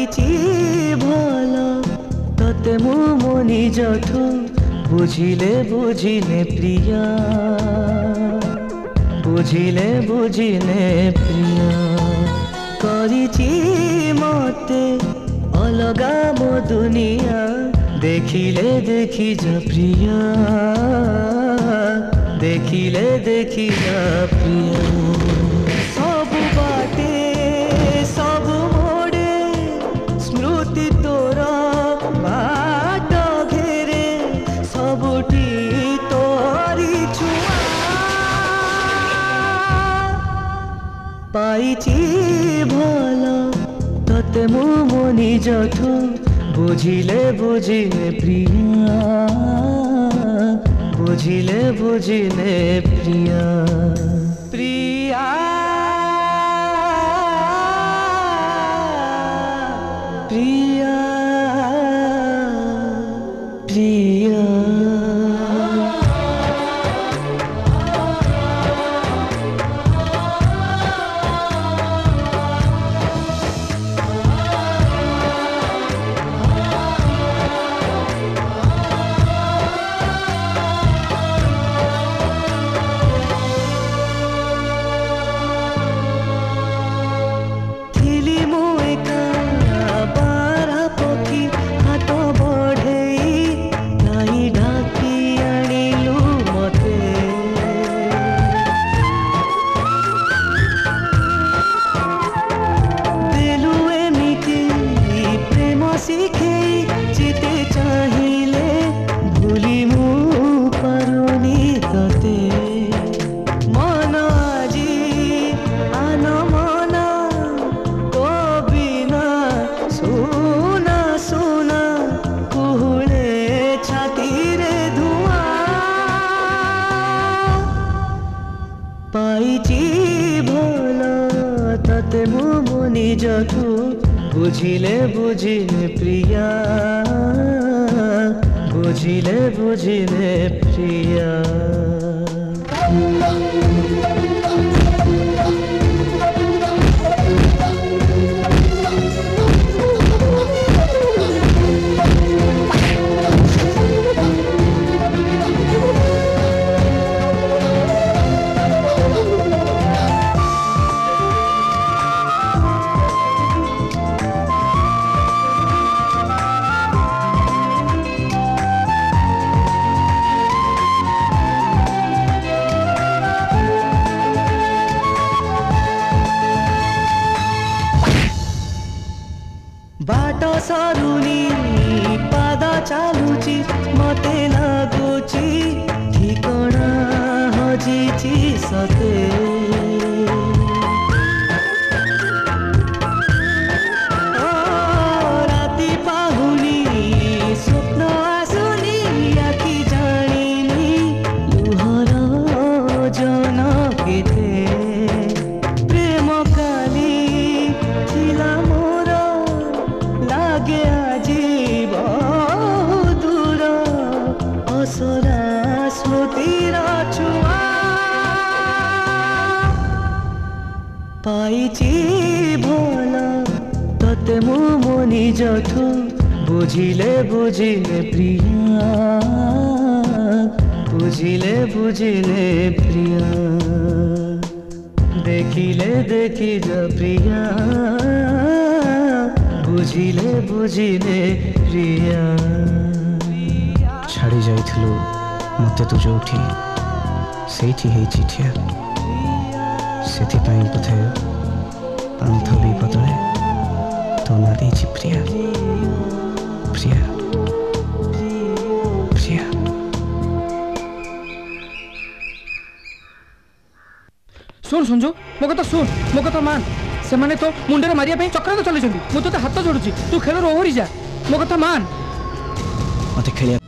पाइछि भल तते मु मो निजठु बुझिले बुझिले प्रिया बुझिले बुझिले प्रिया करिछि मते अलगा मो दुनिया देखिले देखि जा प्रिया देखिले देखि जा प्रिया सब बाटे सब मोड़े स्मृति तोरा बाट घेरे सबुठी तोरी छुआ पाइछि भल तते मु मो निजठु बुझिले बुझिले प्रिया बुझिले बुझिले प्रिया प्रिया प्रिया प्रिया पाइछि भल तते मु मो निजठु बुझिले बुझिले प्रिया बुझिले बुझिले प्रिया बाटो सरुनी पाद चालुची मते लागुची ठिकଣା हजिची सते राति पाहुनी स्वप्न आसुनी आखि जानिनी लुहर जन केते प्रेम काली थिला असरा स्मृतिर छुआ पाइछि भल तते मु मो निजठु बुझिले बुझिले प्रिया बुझिले बुझिले प्रिया देखिले देखि जा प्रिया बुझिले बुझिले प्रिया छाड़ी जाइथिलु मते तू जोठी सेठी हे चिठिया सेथि पई पथे पांथबी बदले तो ना देछि प्रिया प्रिया प्रिया सुन संजू मो कथा सुन मो कथा मान से माने तो मुंडे मारिया पे चक्रांत चले मु तो हाथ जोड़ुची तू खेल ओहरी जा मो कथा मान मते खेलिया